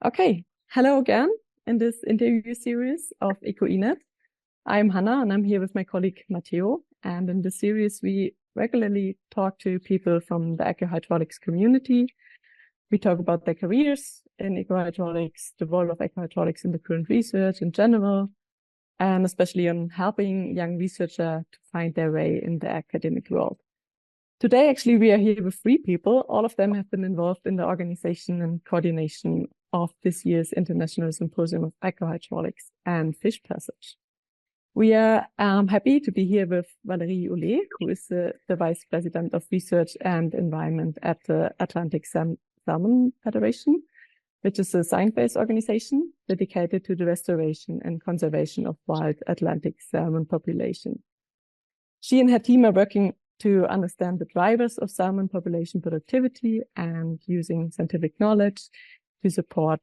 Okay, hello again in this interview series of EcoENet. I'm Hannah and I'm here with my colleague Matteo. And in this series, we regularly talk to people from the ecohydraulics community. We talk about their careers in ecohydraulics, the role of ecohydraulics in the current research in general, and especially on helping young researchers to find their way in the academic world. Today, actually, we are here with 3 people. All of them have been involved in the organization and coordination of this year's International Symposium of Ecohydraulics and Fish Passage. We are happy to be here with Valérie Ouellet, who is the Vice President of Research and Environment at the Atlantic Salmon Federation, which is a science-based organization dedicated to the restoration and conservation of wild Atlantic salmon population. She and her team are working to understand the drivers of salmon population productivity and using scientific knowledge to support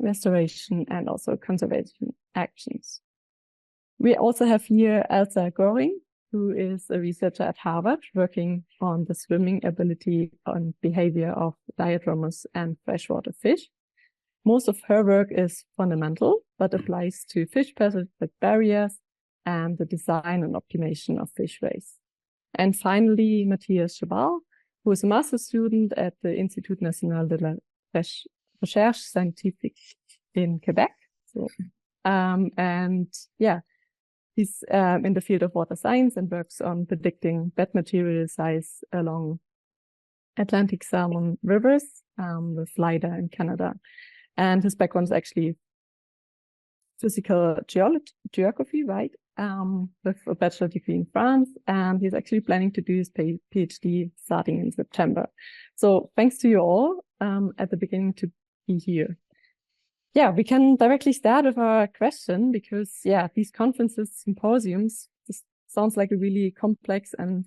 restoration and also conservation actions. We also have here Elsa, who is a researcher at Harvard working on the swimming ability and behavior of diadromous and freshwater fish. Most of her work is fundamental, but applies to fish passage like barriers and the design and optimization of fish race. And finally, Mathias Chabal, who is a master's student at the Institut National de la Recherche, Scientifique in Québec. He's in the field of water science and works on predicting bed material size along Atlantic salmon rivers with LIDAR in Canada. And his background is actually physical geography, right? With a bachelor degree in France, and he's actually planning to do his PhD starting in September. So thanks to you all at the beginning to be here. Yeah, we can directly start with our question because, these conferences, symposiums, this sounds like a really complex and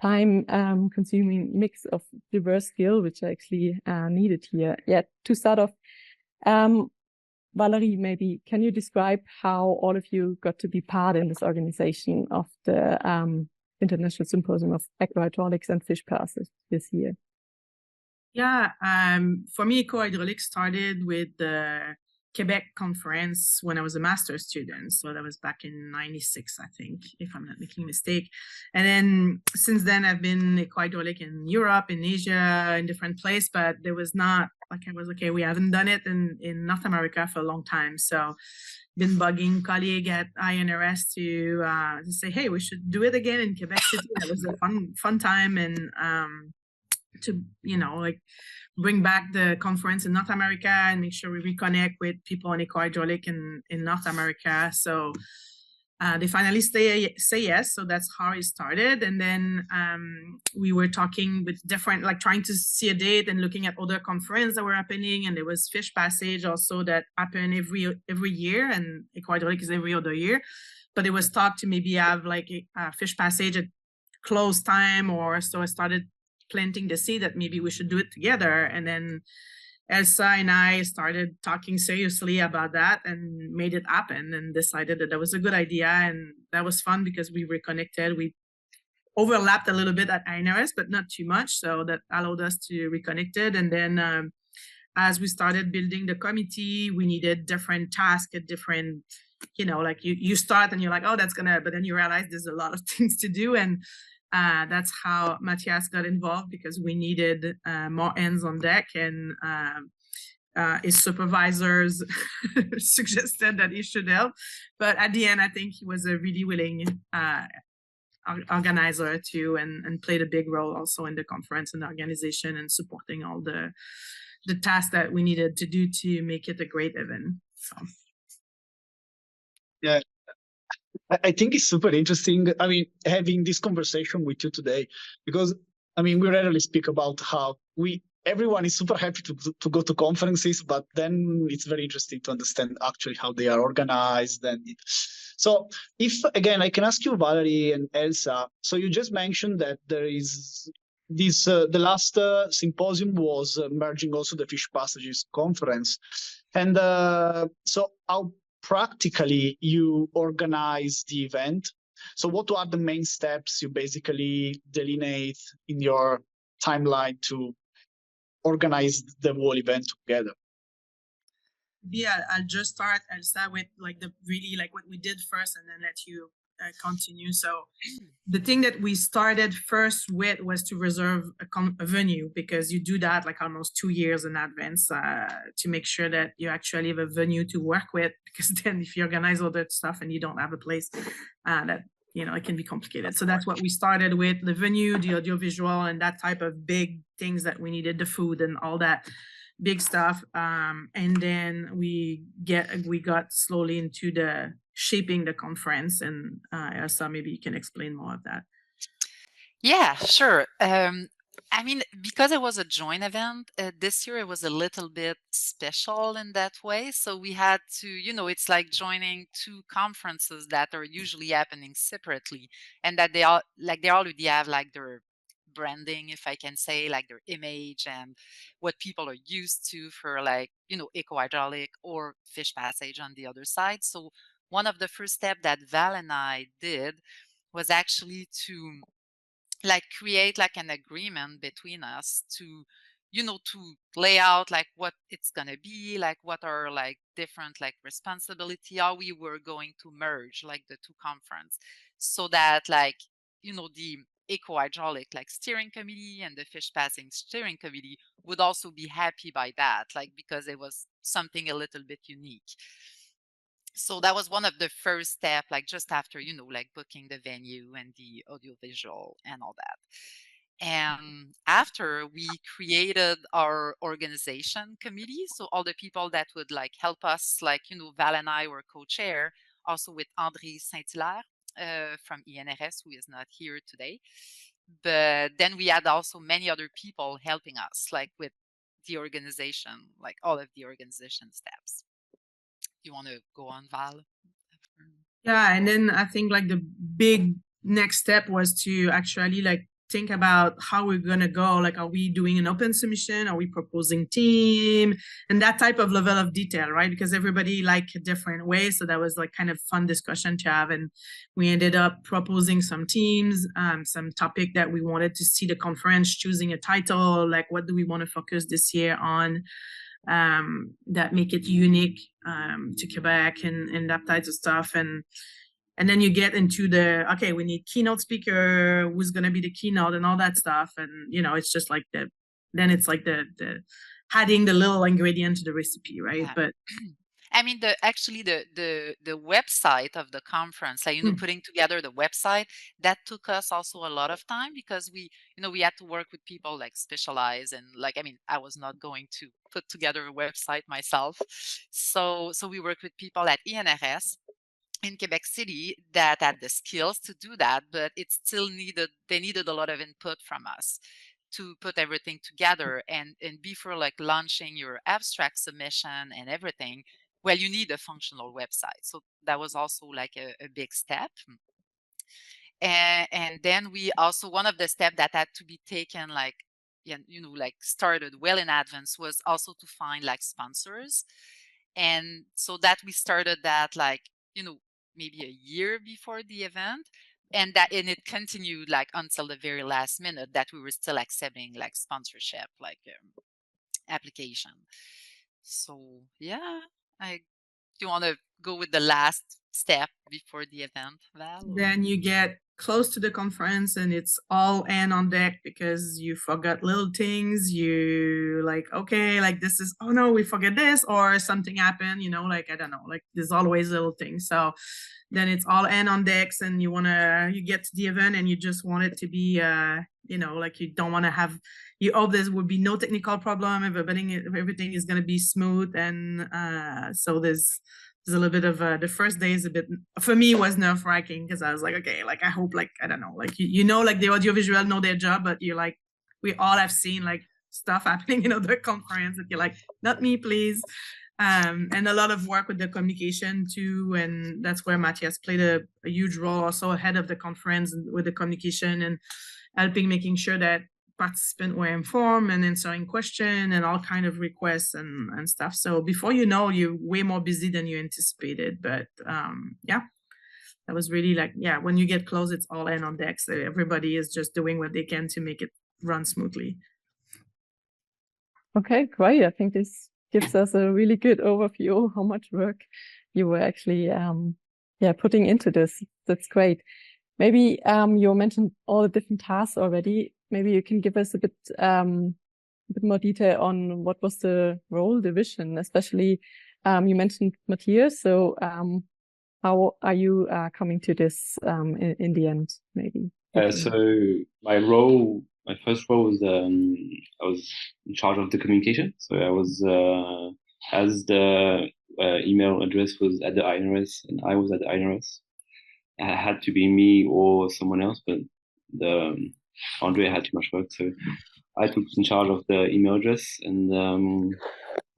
time-consuming mix of diverse skills, which are actually needed here. Yeah, to start off, Valérie, maybe can you describe how all of you got to be part in this organization of the International Symposium of Ecohydraulics and Fish Passage this year? Yeah, for me, ecohydraulics started with the Québec conference when I was a master's student. So that was back in '96, I think, if I'm not making a mistake. And then since then, I've been ecohydraulic in Europe, in Asia, in different places, but there was not like I was okay. We haven't done it in North America for a long time. So been bugging colleague at INRS to say, hey, we should do it again in Québec City. That was a fun time, and to bring back the conference in North America and make sure we reconnect with people on ecohydraulic in North America. So they finally say yes. So that's how it started. And then we were talking with different, trying to see a date and looking at other conferences that were happening. And there was Fish Passage also that happened every year, and ecohydraulic is every other year. But it was thought to maybe have a Fish Passage at close time, or so I started planting the seed that maybe we should do it together. And then Elsa and I started talking seriously about that and made it happen and decided that was a good idea. And that was fun because we reconnected. We overlapped a little bit at INRS, but not too much. So that allowed us to reconnect it. And then as we started building the committee, we needed different tasks at different, you start and you're like, oh, but then you realize there's a lot of things to do. And that's how Mathias got involved, because we needed more hands on deck, and his supervisors suggested that he should help. But at the end, I think he was a really willing organizer too, and played a big role also in the conference and the organization and supporting all the tasks that we needed to do to make it a great event. So. Yeah. I think it's super interesting, having this conversation with you today, because, we rarely speak about how everyone is super happy to go to conferences, but then it's very interesting to understand actually how they are organized. So if, again, I can ask you, Valérie and Elsa, so you just mentioned that there is this, the last symposium was merging also the Fish Passages conference. And so how practically you organize the event? So what are the main steps you basically delineate in your timeline to organize the whole event together? I'll just start, Elsa, with like the really like what we did first, and then let you continue. So the thing that we started first with was to reserve a venue, because you do that like almost 2 years in advance to make sure that you actually have a venue to work with, because then if you organize all that stuff and you don't have a place, that, you know, it can be complicated. So that's what we started with, the venue, the audiovisual, and that type of big things that we needed, the food and all that big stuff. And then we got slowly into the shaping the conference, and Elsa, maybe you can explain more of that. Yeah, sure. I mean, because it was a joint event, this year it was a little bit special in that way. So we had to, you know, it's like joining two conferences that are usually happening separately, and that they already have like their branding, if I can say, like their image and what people are used to for, like, you know, eco-hydraulic or fish passage on the other side. So one of the first steps that Val and I did was actually to like create like an agreement between us to, you know, to lay out like what it's going to be, like what are like different like responsibility, how we were going to merge like the two conference, so that like, you know, the eco-hydraulic like steering committee and the fish passing steering committee would also be happy by that, like because it was something a little bit unique. So that was one of the first steps, like just after, you know, like booking the venue and the audiovisual and all that. And after, we created our organization committee. So all the people that would like help us, like, you know, Val and I were co-chair, also with André Saint-Hilaire from INRS, who is not here today. But then we had also many other people helping us, like with the organization, like all of the organization steps. You want to go on, Val? Yeah, and then I think like the big next step was to actually like think about how we're gonna go. Like, are we doing an open submission? Are we proposing team? And that type of level of detail, right? Because everybody like a different way. So that was like kind of fun discussion to have. And we ended up proposing some teams, some topic that we wanted to see the conference, choosing a title, like what do we want to focus this year on, that make it unique to Quebec and that type of stuff. And then you get into the, okay, we need keynote speaker, who's going to be the keynote and all that stuff. And, you know, it's just like then it's like the adding the little ingredient to the recipe, right? Yeah. But I mean, the website of the conference, like, you know, putting together the website, that took us also a lot of time, because we, you know, we had to work with people like specialized, and like, I mean, I was not going to put together a website myself. So we worked with people at INRS in Québec City that had the skills to do that, but it still they needed a lot of input from us to put everything together. And before like launching your abstract submission and everything, well, you need a functional website. So that was also like a big step. And then we also, one of the steps that had to be taken, like, you know, like started well in advance, was also to find like sponsors. And so that we started that, like, you know, maybe a year before the event. And it continued like until the very last minute, that we were still accepting like sponsorship, like application. So yeah, do you want to go with the last step before the event, Val? then you get close to the conference and it's all hand on deck, because you forgot little things. You like, okay, like this is, oh no, we forget this, or something happened, you know, like, I don't know, like there's always little things. So then it's all hand on decks, and you get to the event and you just want it to be, you know, like you don't want to have, you hope there would be no technical problem, everything is going to be smooth. And so there's a little bit of the first day is a bit, for me, was nerve-wracking, because I was like, okay, like I hope, like, I don't know, like you know, like the audiovisual know their job, but you're like, we all have seen like stuff happening in other conference that you're like, not me, please. And a lot of work with the communication too, and that's where Mathias played a huge role, also ahead of the conference with the communication and helping, making sure that participants were informed and answering questions and all kind of requests and stuff. So before you know, you're way more busy than you anticipated. But yeah, that was really like, yeah, when you get close, it's all in on deck. So everybody is just doing what they can to make it run smoothly. Okay, great. I think this gives us a really good overview how much work you were actually putting into this. That's great. Maybe you mentioned all the different tasks already. Maybe you can give us a bit more detail on what was the role, the vision, especially you mentioned Matthias. So how are you coming to this in the end, maybe? So my first role was I was in charge of the communication. So I was as the email address was at the INRS and I was at the INRS. It had to be me or someone else, but Andre had too much work, so I took in charge of the email address. And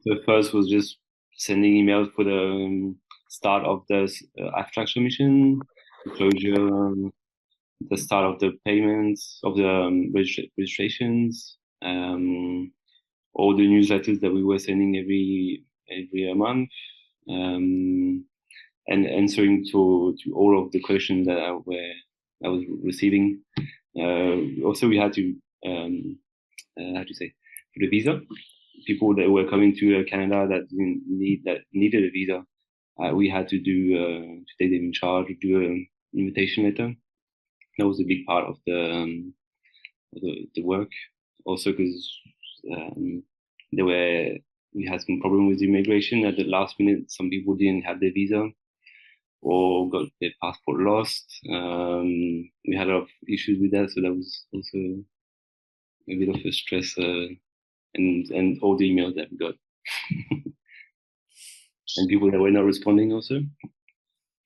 the first was just sending emails for the start of the abstract submission, the closure, the start of the payments, of the registrations, all the newsletters that we were sending every month, and answering to all of the questions that I was receiving. Also, we had to how to say, for the visa, people that were coming to Canada that needed a visa, we had to take them in charge, do an invitation letter. That was a big part of the work. Also, because we had some problem with immigration at the last minute. Some people didn't have their visa or got their passport lost. We had a lot of issues with that, so that was also a bit of a stress, and all the emails that we got. And people that were not responding also.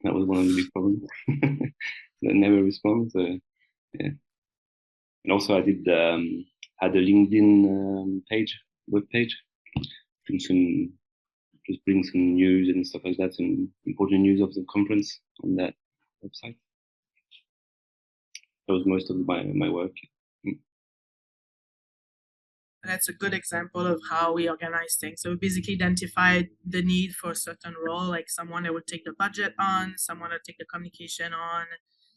That was one of the big problems. That never respond. So yeah. And also I did had a LinkedIn web page, bring some news and stuff like that, some important news of the conference on that website. That was most of my work. That's a good example of how we organize things. So we basically identified the need for a certain role, like someone that would take the budget on, someone that would take the communication on.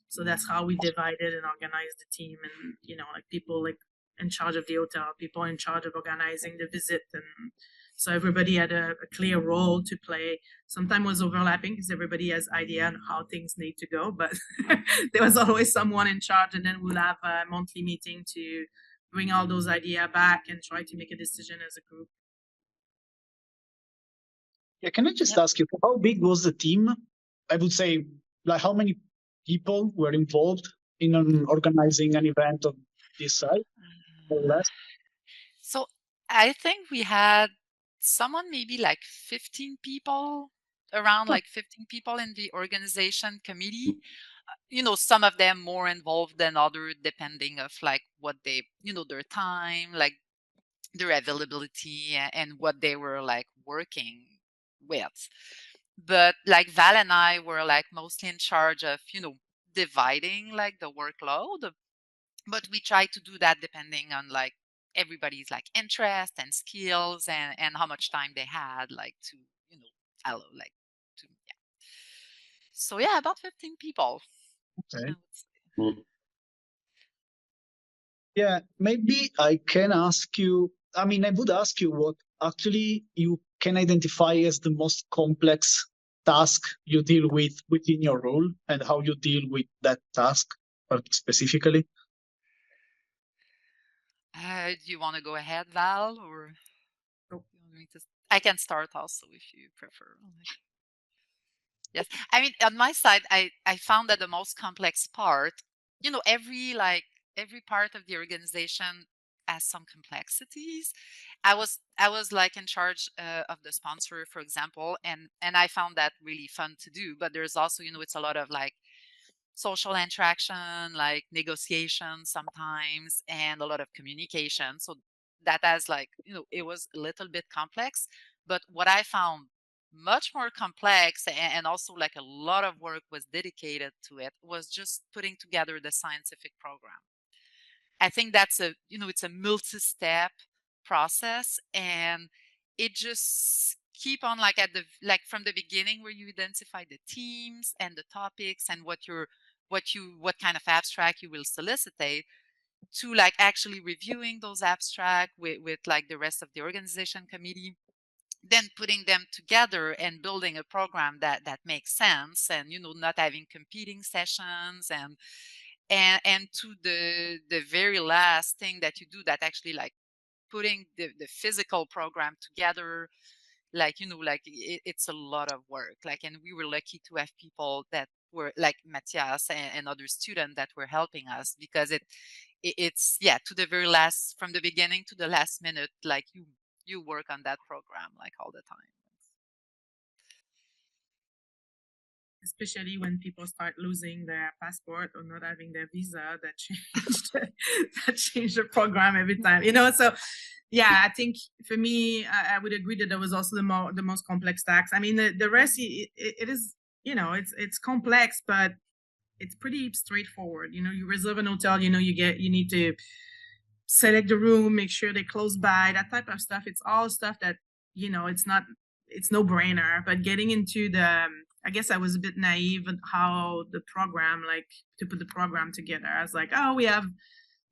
So that's how we divided and organized the team, and like people like in charge of the hotel, people in charge of organizing the visit, and so everybody had a clear role to play. Sometimes it was overlapping because everybody has idea on how things need to go, but there was always someone in charge, and then we'll have a monthly meeting to bring all those ideas back and try to make a decision as a group. Yeah, can I just ask you, how big was the team? I would say, like, how many people were involved in organizing an event of this size, or less? So I think we had someone maybe like 15 people, around like 15 people in the organization committee. Some of them more involved than others, depending of like what they, their time, like their availability and what they were like working with. But like Val and I were like mostly in charge of, dividing like the workload. But we try to do that depending on like everybody's like interest and skills and how much time they had like to, allow like to, yeah. So yeah, about 15 people. Okay. Yeah, maybe I can ask you, I would ask you what actually you can identify as the most complex task you deal with within your role, and how you deal with that task specifically. Do you want to go ahead, Val, or I can start also if you prefer. Yes, on my side, I found that the most complex part, every part of the organization has some complexities. I was like in charge of the sponsor, for example, and I found that really fun to do. But there's also, it's a lot of like social interaction, like negotiation sometimes, and a lot of communication. So that has like, it was a little bit complex. But what I found much more complex and also like a lot of work was dedicated to it was just putting together the scientific program. I think that's it's a multi-step process, and it just keep on like from the beginning where you identify the teams and the topics and what kind of abstract you will solicitate, to like actually reviewing those abstract with like the rest of the organization committee, then putting them together and building a program that makes sense, and not having competing sessions, and to the very last thing that you do, that actually like putting the physical program together, like it's a lot of work, like, and we were lucky to have people that were like Mathias and other students that were helping us, because it's to the very last, from the beginning to the last minute, like you work on that program like all the time. Especially when people start losing their passport or not having their visa, that changed the program every time, so yeah, I think for me, I would agree that there was also the most complex task. I mean, the rest, it is, it's complex, but it's pretty straightforward. You reserve an hotel, you need to select the room, make sure they're close by, that type of stuff. It's all stuff that, it's no brainer. But getting into I guess I was a bit naive on how the program, like to put the program together. I was like, oh, we have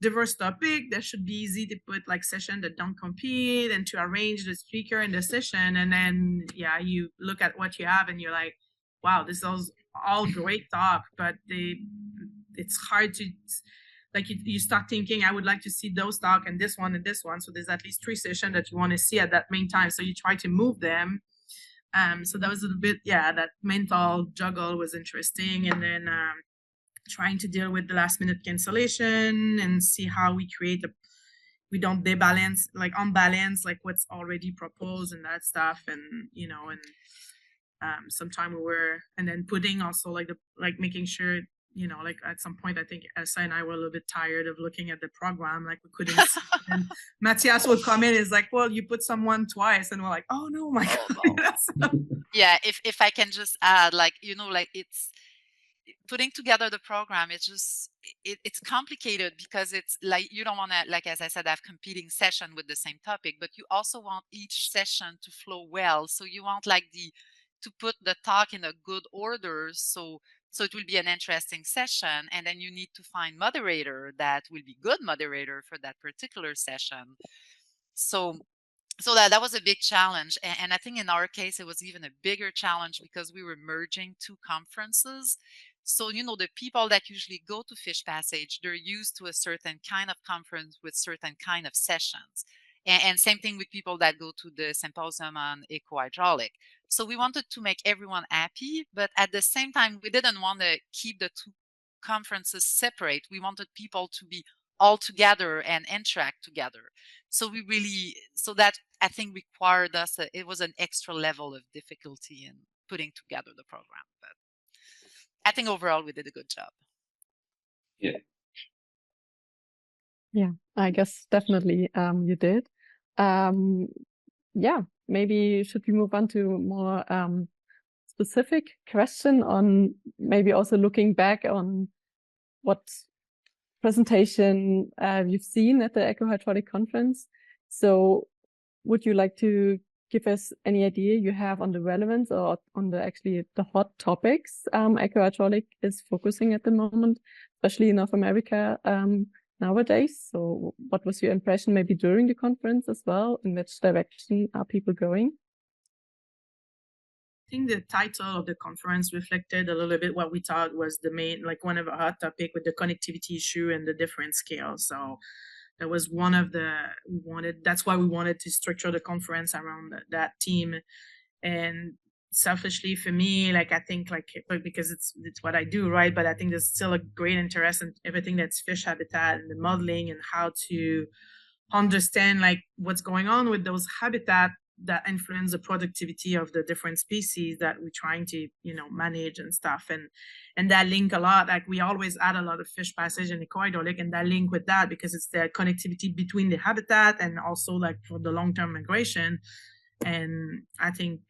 diverse topic, that should be easy to put like session that don't compete, and to arrange the speaker in the session. And then you look at what you have and you're like, wow, this is all great talk, but it's hard to, like, you start thinking, I would like to see those talk and this one and this one, so there's at least 3 sessions that you want to see at that main time, so you try to move them. So that was a little bit, that mental juggle was interesting. And then trying to deal with the last minute cancellation and see how we we don't unbalance like what's already proposed and that stuff. And sometime and then putting also like making sure, like at some point, I think Elsa and I were a little bit tired of looking at the program, like we couldn't see. And Mathias would come in, is like, well, you put someone twice, and we're like, oh no, my God. Yeah, if I can just add, like, like it's putting together the program, it's just it's complicated, because it's like you don't want to, like, as I said, have competing session with the same topic, but you also want each session to flow well. So you want like to put the talk in a good order, so it will be an interesting session, and then you need to find moderator that will be good moderator for that particular session. So that was a big challenge. And I think in our case, it was even a bigger challenge because we were merging 2 conferences. So, the people that usually go to Fish Passage, they're used to a certain kind of conference with certain kind of sessions. And same thing with people that go to the Symposium on Eco-Hydraulic. So we wanted to make everyone happy, but at the same time, we didn't want to keep the 2 conferences separate. We wanted people to be all together and interact together. So that I think required us, it was an extra level of difficulty in putting together the program. But I think overall we did a good job. Yeah. Yeah, I guess definitely you did. Yeah, maybe should we move on to more specific question on maybe also looking back on what presentation you've seen at the Eco-Hydraulic conference. So would you like to give us any idea you have on the relevance or on the hot topics Eco-Hydraulic is focusing at the moment, especially in North America nowadays? So what was your impression maybe during the conference as well? In which direction are people going? I think the title of the conference reflected a little bit what we thought was the main, like one of our hot topic, with the connectivity issue and the different scales. So that was one of that's why we wanted to structure the conference around that theme. And selfishly for me, like, I think because it's what I do, right? But I think there's still a great interest in everything that's fish habitat and the modeling and how to understand like what's going on with those habitat that influence the productivity of the different species that we're trying to manage and stuff. And that link a lot, like we always add a lot of Fish Passage and Eco-Hydraulic, and that link with that, because it's the connectivity between the habitat and also like for the long-term migration. And I think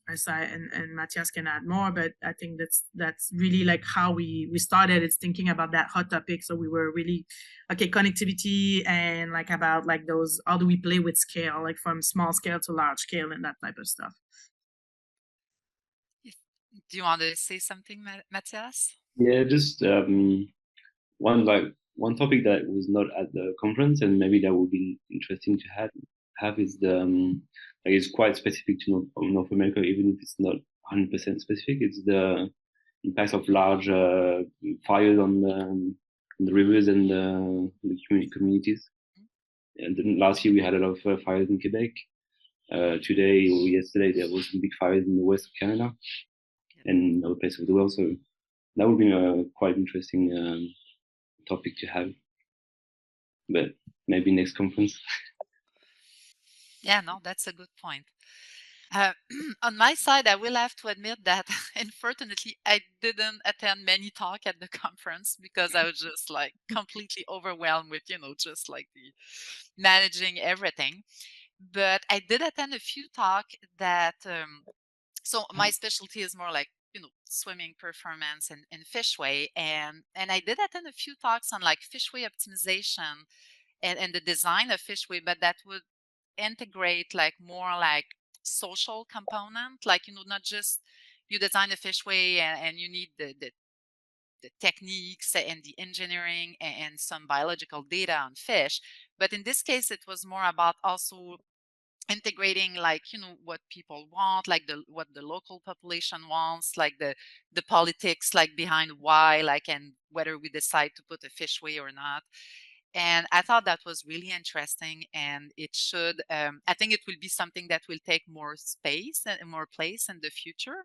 Elsa and Mathias can add more, but I think that's really like how we started. It's thinking about that hot topic. So we were really, okay, connectivity and like about like those, how do we play with scale, like from small scale to large scale and that type of stuff. Do you want to say something, Mathias? Yeah, just one topic that was not at the conference, and maybe that would be interesting to have, have is it's quite specific to North America, even if it's not 100% specific. It's the impact of large fires on the rivers and the communities. And then last year we had a lot of fires in Quebec. Today or yesterday there was some big fires in the west of Canada and other places of the world. So that would be a quite interesting topic to have. But maybe next conference. Yeah, no, that's a good point. On my side, I will have to admit that unfortunately I didn't attend many talks at the conference because I was just like completely overwhelmed with, just like the managing everything. But I did attend a few talks that, so my specialty is more like, swimming performance and fishway. And I did attend a few talks on like fishway optimization and the design of fishway, but that would integrate like more like social component, like, not just you design a fishway and you need the techniques and the engineering and some biological data on fish. But in this case, it was more about also integrating like, what people want, like what the local population wants, like the politics like behind why, like, and whether we decide to put a fishway or not. And I thought that was really interesting, and it should, I think it will be something that will take more space and more place in the future.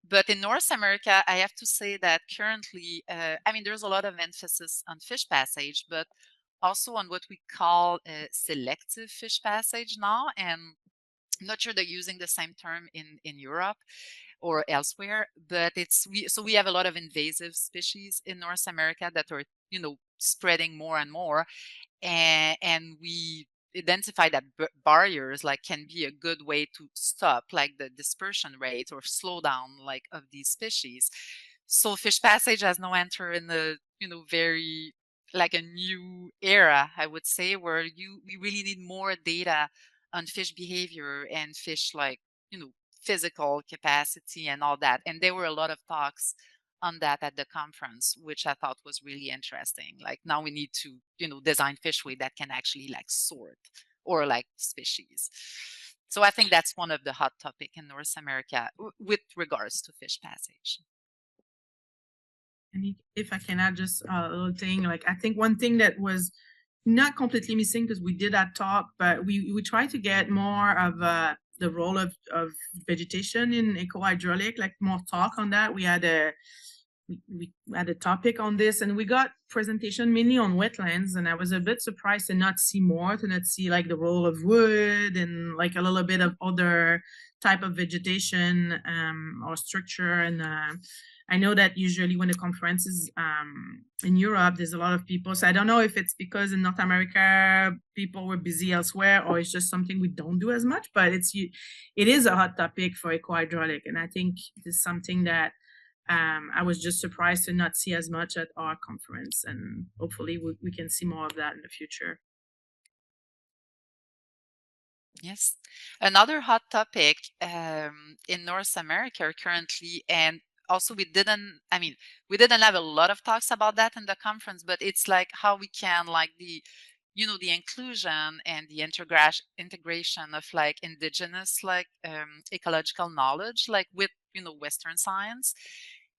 But in North America, I have to say that currently, there's a lot of emphasis on fish passage, but also on what we call selective fish passage now. And I'm not sure they're using the same term in Europe or elsewhere, but we have a lot of invasive species in North America that are, spreading more and more. And we identify that barriers like can be a good way to stop like the dispersion rate or slow down like of these species. So fish passage has now entered in the, very like a new era, I would say, where we really need more data on fish behavior and fish like, physical capacity and all that. And there were a lot of talks on that at the conference, which I thought was really interesting. Like now we need to, design fishway that can actually like sort or like species. So I think that's one of the hot topic in North America with regards to fish passage. And if I can add just a little thing, like I think one thing that was not completely missing because we did that talk, but we tried to get more of the role of vegetation in eco-hydraulic, like more talk on that. We had a topic on this, and we got presentation mainly on wetlands, and I was a bit surprised to not see like the role of wood and like a little bit of other type of vegetation or structure. And I know that usually when the conference is in Europe, there's a lot of people. So I don't know if it's because in North America, people were busy elsewhere, or it's just something we don't do as much, but it is a hot topic for eco-hydraulic. And I think it is something that I was just surprised to not see as much at our conference, and hopefully we can see more of that in the future. Yes. Another hot topic in North America currently, and also we didn't have a lot of talks about that in the conference, but it's like how we can like the inclusion and the integration of like indigenous like ecological knowledge like with Western science.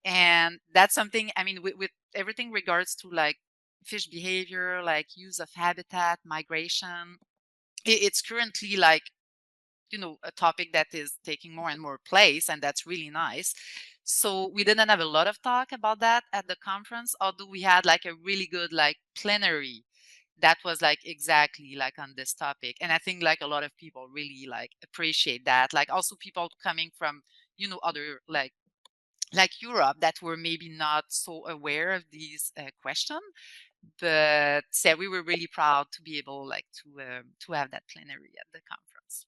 And that's something, with everything regards to like fish behavior, like use of habitat, migration, it's currently like a topic that is taking more and more place, and that's really nice. So we didn't have a lot of talk about that at the conference, although we had like a really good like plenary that was like exactly like on this topic. And I think like a lot of people really like appreciate that, like also people coming from other like Europe that were maybe not so aware of these questions. But yeah, we were really proud to be able like to have that plenary at the conference.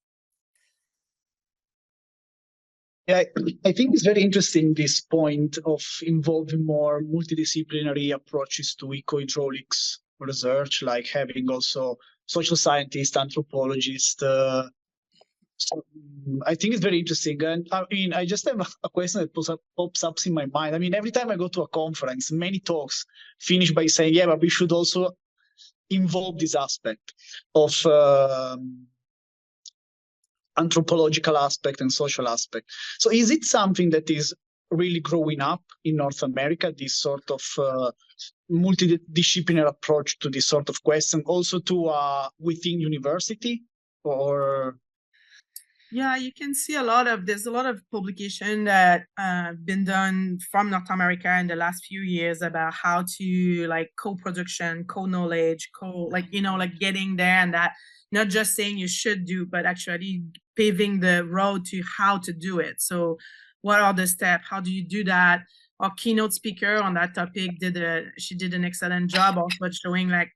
Yeah, I think it's very interesting, this point of involving more multidisciplinary approaches to eco-hydraulics research, like having also social scientists, anthropologists. So I think it's very interesting. And I just have a question that pops up in my mind. Every time I go to a conference, many talks finish by saying, yeah, but we should also involve this aspect of anthropological aspect and social aspect. So is it something that is really growing up in North America, this sort of multidisciplinary approach to this sort of question, also to within university, or? Yeah, you can see there's a lot of publication that been done from North America in the last few years about how to like co-production, co-knowledge, like getting there, and that not just saying you should do, but actually paving the road to how to do it. So what are the steps? How do you do that? Our keynote speaker on that topic did an excellent job also showing like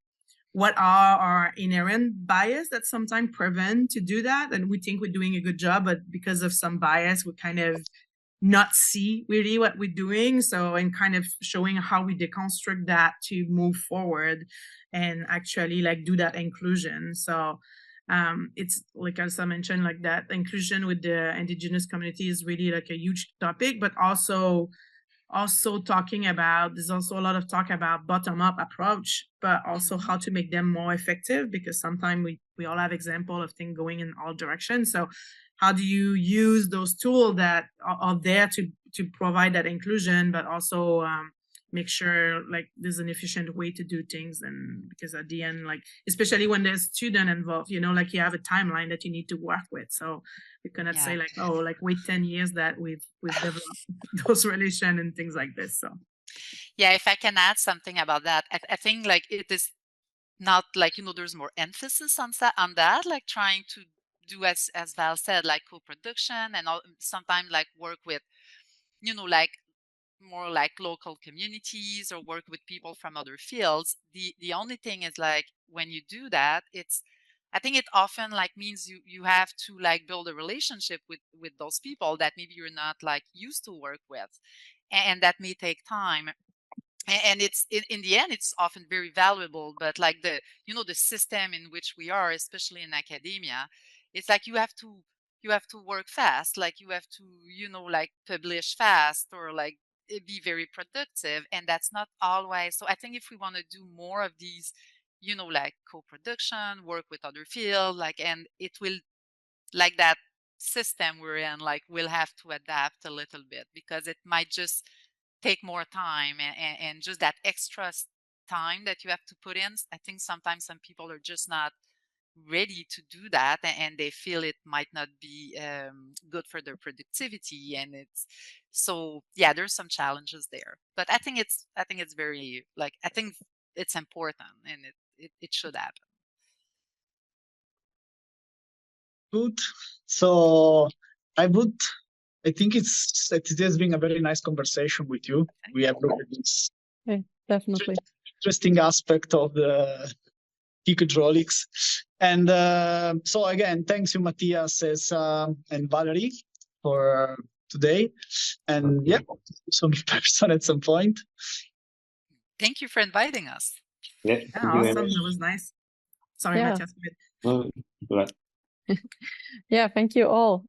what are our inherent bias that sometimes prevent to do that. And we think we're doing a good job, but because of some bias, we kind of not see really what we're doing. So, and kind of showing how we deconstruct that to move forward and actually like do that inclusion. So it's like Elsa mentioned, like that inclusion with the indigenous community is really like a huge topic, but also talking about, there's also a lot of talk about bottom-up approach, but also how to make them more effective, because sometimes we all have example of things going in all directions. So how do you use those tools that are there to provide that inclusion, but also make sure like there's an efficient way to do things? And because at the end, like especially when there's student involved, like you have a timeline that you need to work with. So we cannot say like, oh, like wait 10 years that we've developed those relations and things like this. So yeah, if I can add something about that, I think like it is not like, there's more emphasis on that, like trying to do as Val said, like co-production and sometimes like work with, like more like local communities or work with people from other fields. The only thing is like when you do that, I think it often like means you have to like build a relationship with those people that maybe you're not like used to work with, and that may take time. And it's in the end, it's often very valuable, but like the system in which we are, especially in academia, it's like you have to work fast, like you have to like publish fast or like be very productive, and that's not always. So I think if we want to do more of these like co-production, work with other fields, like, and it will, like that system we're in, like we'll have to adapt a little bit, because it might just take more time, and just that extra time that you have to put in. I think sometimes some people are just not ready to do that, and they feel it might not be good for their productivity, and it's so yeah, there's some challenges there, but I think it's very, like, I think it's important, and it should happen. Good. So I think it has been a very nice conversation with you. We have looked at this definitely interesting aspect of the hydraulics. And so again, thanks to Mathias, Elsa, and Valérie for today. And yeah, so in person at some point. Thank you for inviting us. Yeah, awesome. That was nice. Sorry, Mathias. yeah, thank you all.